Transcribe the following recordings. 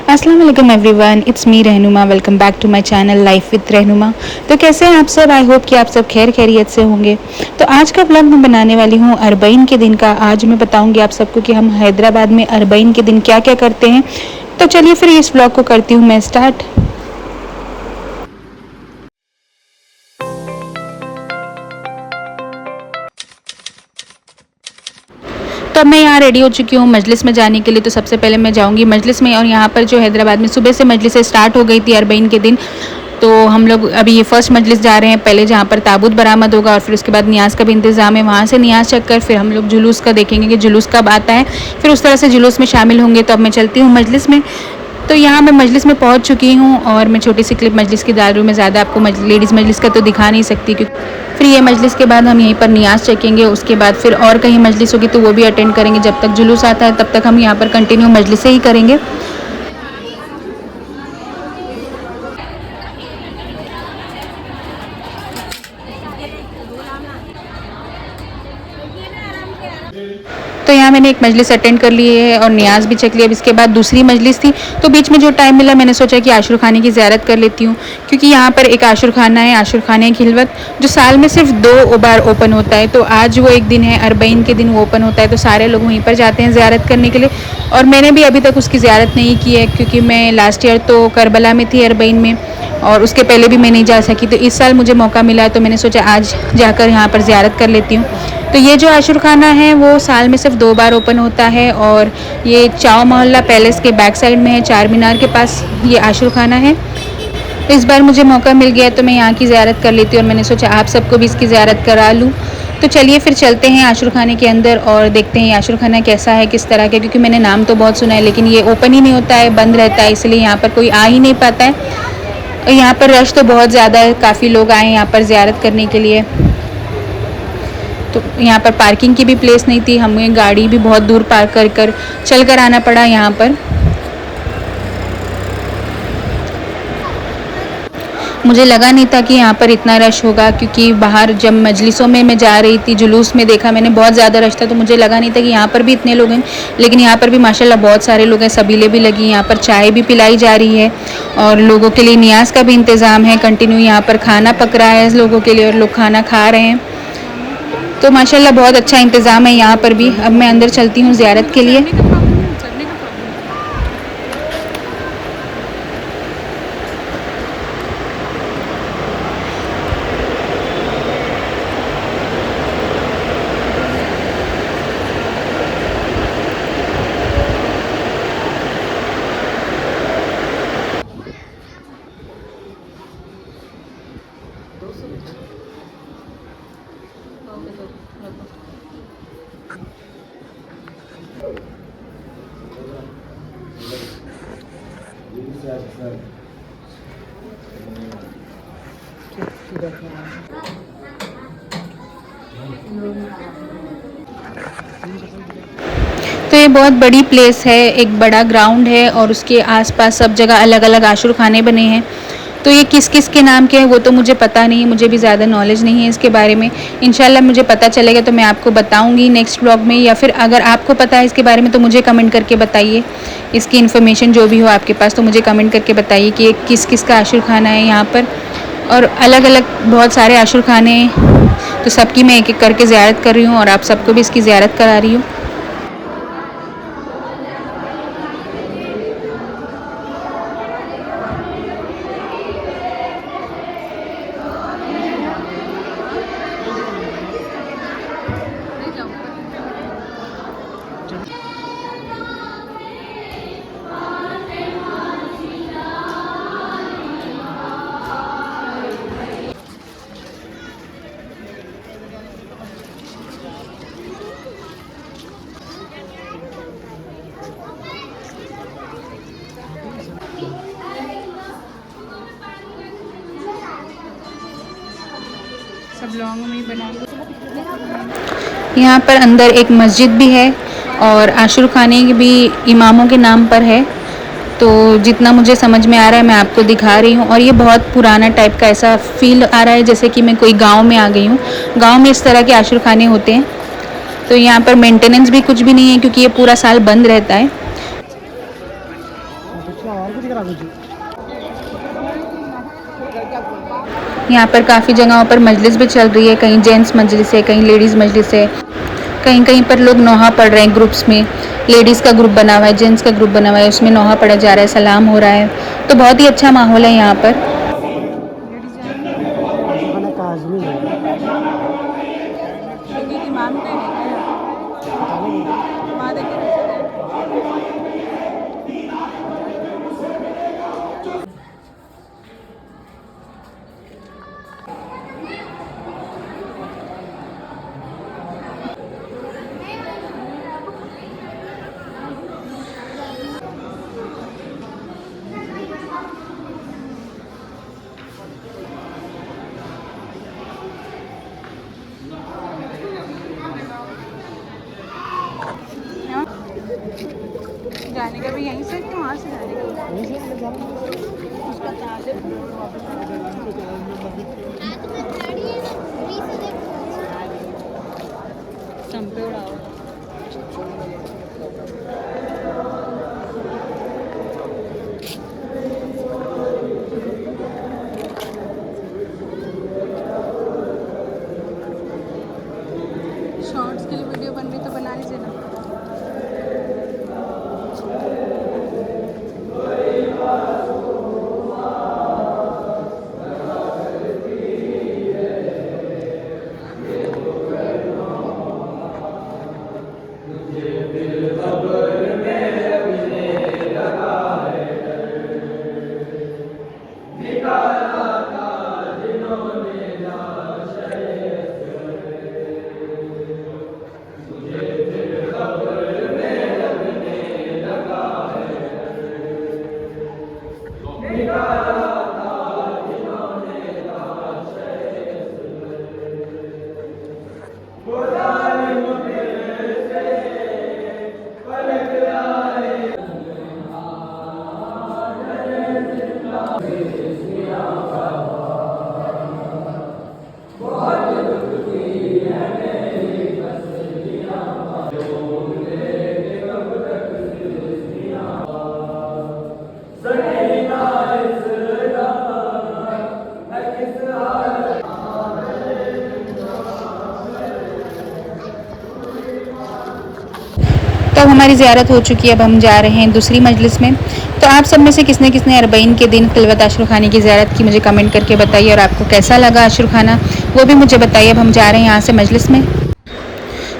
अस्सलाम वालेकुम everyone, it's me Rahnuma. Welcome back to my channel life with Rahnuma. तो कैसे हैं आप सब? आई होप कि आप सब खैर खैरियत से होंगे। तो आज का व्लॉग मैं बनाने वाली हूँ अरबईन के दिन का। आज मैं बताऊंगी आप सबको कि हम हैदराबाद में अरबईन के दिन क्या क्या करते हैं। तो चलिए फिर इस व्लॉग को करती हूँ मैं स्टार्ट। तो अब मैं यहाँ रेडी हो चुकी हूँ मजलिस में जाने के लिए। तो सबसे पहले मैं जाऊँगी मजलिस में, और यहाँ पर जो हैदराबाद में सुबह से मजलिसें स्टार्ट हो गई थी अरबईन के दिन। तो हम लोग अभी ये फर्स्ट मजलिस जा रहे हैं, पहले जहाँ पर ताबूत बरामद होगा और फिर उसके बाद नियाज़ का भी इंतज़ाम है। वहाँ से नियाज़ चेक कर फिर हम लोग जुलूस का देखेंगे कि जुलूस कब आता है, फिर उस तरह से जुलूस में शामिल होंगे। तो अब मैं चलती हूँ मजलिस में। तो यहाँ मैं मजलिस में पहुँच चुकी हूँ और मैं छोटी सी क्लिप मजलिस की डाल रही हूँ। मैं ज़्यादा आपको लेडीज़ मजलिस का तो दिखा नहीं सकती, क्योंकि फिर ये मजलिस के बाद हम यहीं पर नियाज़ चेकेंगे। उसके बाद फिर और कहीं मजलिस होगी तो वो भी अटेंड करेंगे। जब तक जुलूस आता है तब तक हम यहाँ पर कंटिन्यू मजलिस से ही करेंगे। तो यहाँ मैंने एक मजलिस अटेंड कर ली है और नियाज़ भी चेक लिया। अब इसके बाद दूसरी मजलिस थी, तो बीच में जो टाइम मिला मैंने सोचा कि आशुर खाने की ज़ियारत कर लेती हूँ, क्योंकि यहाँ पर एक आशुर खाना है, आशुर खाने की खिलवत, जो साल में सिर्फ 2 बार ओपन होता है। तो आज वो एक दिन है, अरबईन के दिन वो ओपन होता है, तो सारे लोग वहीं पर जाते हैं ज़ियारत करने के लिए। और मैंने भी अभी तक उसकी ज़ियारत नहीं की है, क्योंकि मैं लास्ट ईयर तो करबला में थी अरबईन में, और उसके पहले भी मैं नहीं जा सकी। तो इस साल मुझे मौका मिला, तो मैंने सोचा आज जाकर यहाँ पर ज़ियारत कर लेती हूँ। तो ये जो आशुर खाना है वो साल में सिर्फ 2 बार ओपन होता है, और ये चाव मोहल्ला पैलेस के बैक साइड में है, चार मीनार के पास ये आशुर खाना है। तो इस बार मुझे मौका मिल गया तो मैं यहाँ की ज़ियारत कर लेती हूँ, और मैंने सोचा आप सबको भी इसकी ज़ियारत करा लूँ। तो चलिए फिर चलते हैं आशुर खाने के अंदर और देखते हैं ये आशुर खाना कैसा है, किस तरह का, क्योंकि मैंने नाम तो बहुत सुना है लेकिन ये ओपन ही नहीं होता है, बंद रहता है, इसलिए यहाँ पर कोई आ ही नहीं पाता है। और यहाँ पर रश तो बहुत ज़्यादा है, काफ़ी लोग आए हैं यहाँ पर ज़ियारत करने के लिए। तो यहाँ पर पार्किंग की भी प्लेस नहीं थी, हमें गाड़ी भी बहुत दूर पार्क कर चल कर आना पड़ा यहाँ पर। मुझे लगा नहीं था कि यहाँ पर इतना रश होगा, क्योंकि बाहर जब मजलिसों में मैं जा रही थी जुलूस में देखा मैंने बहुत ज़्यादा रश था, तो मुझे लगा नहीं था कि यहाँ पर भी इतने लोग हैं। लेकिन यहाँ पर भी माशाल्लाह बहुत सारे लोग हैं, सबीले भी लगी, यहाँ पर चाय भी पिलाई जा रही है और लोगों के लिए नियाज़ का भी इंतज़ाम है। कंटिन्यू यहाँ पर खाना पक रहा है लोगों के लिए और लोग खाना खा रहे हैं। तो माशाल्लाह बहुत अच्छा इंतज़ाम है यहाँ पर भी। अब मैं अंदर चलती हूँ ज़ियारत के लिए। तो ये बहुत बड़ी प्लेस है, एक बड़ा ग्राउंड है और उसके आसपास सब जगह अलग अलग आशुर खाने बने हैं। तो ये किस किस के नाम के हैं वो तो मुझे पता नहीं, मुझे भी ज़्यादा नॉलेज नहीं है इसके बारे में। इंशाल्लाह मुझे पता चलेगा तो मैं आपको बताऊंगी नेक्स्ट व्लॉग में, या फिर अगर आपको पता है इसके बारे में तो मुझे कमेंट करके बताइए। इसकी इन्फॉर्मेशन जो भी हो आपके पास तो मुझे कमेंट करके बताइए कि किस किस का आशुर खाना है यहाँ पर। और अलग अलग बहुत सारे आशुर खाने हैं, तो सबकी मैं एक एक करके ज़ियारत कर रही हूँ और आप सबको भी इसकी ज़ियारत करा रही हूँ। सब लॉन्ग में बना। यहाँ पर अंदर एक मस्जिद भी है और आशुर खाने भी इमामों के नाम पर है। तो जितना मुझे समझ में आ रहा है मैं आपको दिखा रही हूँ, और ये बहुत पुराना टाइप का ऐसा फील आ रहा है जैसे कि मैं कोई गांव में आ गई हूँ। गांव में इस तरह के आशुर खाने होते हैं। तो यहाँ पर मेंटेनेंस भी कुछ भी नहीं है, क्योंकि ये पूरा साल बंद रहता है। यहाँ पर काफ़ी जगहों पर मजलिस भी चल रही है, कहीं जेंट्स मजलिस है, कहीं लेडीज़ मजलिस है, कहीं कहीं पर लोग नोहा पढ़ रहे हैं ग्रुप्स में। लेडीज़ का ग्रुप बना हुआ है, जेंट्स का ग्रुप बना हुआ है, उसमें नोहा पढ़ा जा रहा है, सलाम हो रहा है। तो बहुत ही अच्छा माहौल है यहाँ पर। जाने का भी यहीं से कि वहाँ से जाने का? उसका संपे उड़ाओ। शॉर्ट्स के लिए वीडियो बन रही तो बना लीजिए ना। तो अब हमारी ज़ियारत हो चुकी है, अब हम जा रहे हैं दूसरी मजलिस में। तो आप सब में से किसने किसने अरबईन के दिन खिलवत आशुर खानी की ज़ियारत की, मुझे कमेंट करके बताइए, और आपको कैसा लगा आशुर खाना वो भी मुझे बताइए। अब हम जा रहे हैं यहाँ से मजलिस में।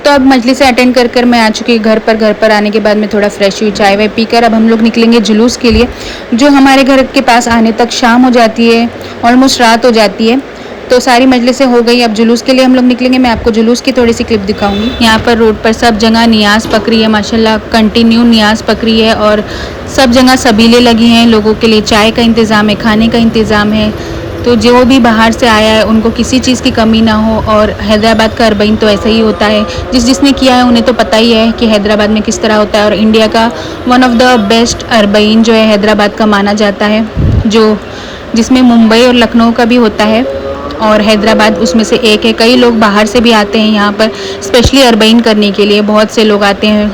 तो अब मजलिस से अटेंड कर कर मैं आ चुकी घर पर आने के बाद मैं थोड़ा फ्रेश हुई, चाय वाय पीकर अब हम लोग निकलेंगे जुलूस के लिए, जो हमारे घर के पास आने तक शाम हो जाती है, ऑलमोस्ट रात हो जाती है। तो सारी मजलिसें हो गई, अब जुलूस के लिए हम लोग निकलेंगे। मैं आपको जुलूस की थोड़ी सी क्लिप दिखाऊंगी। यहाँ पर रोड पर सब जगह नियाज़ पक रही है, माशाल्लाह कंटिन्यू नियाज़ पक रही है, और सब जगह सबीले लगी हैं, लोगों के लिए चाय का इंतज़ाम है, खाने का इंतज़ाम है। तो जो भी बाहर से आया है उनको किसी चीज़ की कमी ना हो। और हैदराबाद का अरबईन तो ऐसा ही होता है, जिसने किया है उन्हें तो पता ही है कि हैदराबाद में किस तरह होता है। और इंडिया का one of the best Arbaeen जो है हैदराबाद का माना जाता है, जो जिसमें मुंबई और लखनऊ का भी होता है, और हैदराबाद उसमें से एक है। कई लोग बाहर से भी आते हैं यहाँ पर स्पेशली अरबईन करने के लिए, बहुत से लोग आते हैं,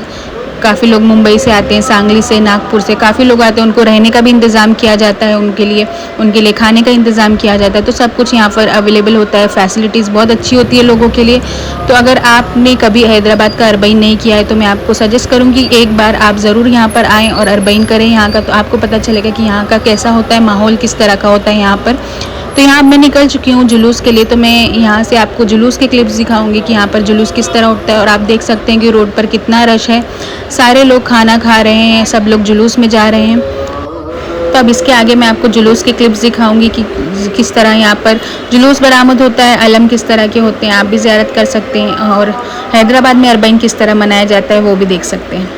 काफ़ी लोग मुंबई से आते हैं, सांगली से, नागपुर से काफ़ी लोग आते हैं। उनको रहने का भी इंतज़ाम किया जाता है, उनके लिए खाने का इंतज़ाम किया जाता है। तो सब कुछ यहाँ पर अवेलेबल होता है, फैसिलिटीज़ बहुत अच्छी होती है लोगों के लिए। तो अगर आपने कभी हैदराबाद का अरबईन नहीं किया है तो मैं आपको सजेस्ट करूँगी एक बार आप ज़रूर यहाँ पर आएँ और अरबईन करें यहाँ का, तो आपको पता चलेगा कि यहाँ का कैसा होता है, माहौल किस तरह का होता है यहाँ पर। तो यहाँ मैं निकल चुकी हूँ जुलूस के लिए, तो मैं यहाँ से आपको जुलूस के क्लिप्स दिखाऊंगी कि यहाँ पर जुलूस किस तरह उठता है। और आप देख सकते हैं कि रोड पर कितना रश है, सारे लोग खाना खा रहे हैं, सब लोग जुलूस में जा रहे हैं। तो अब इसके आगे मैं आपको जुलूस के क्लिप्स दिखाऊंगी कि किस तरह यहाँ पर जुलूस बरामद होता है, अलम किस तरह के होते हैं, आप भी ज़ियारत कर सकते हैं। और हैदराबाद में अरबईन किस तरह मनाया जाता है वो भी देख सकते हैं।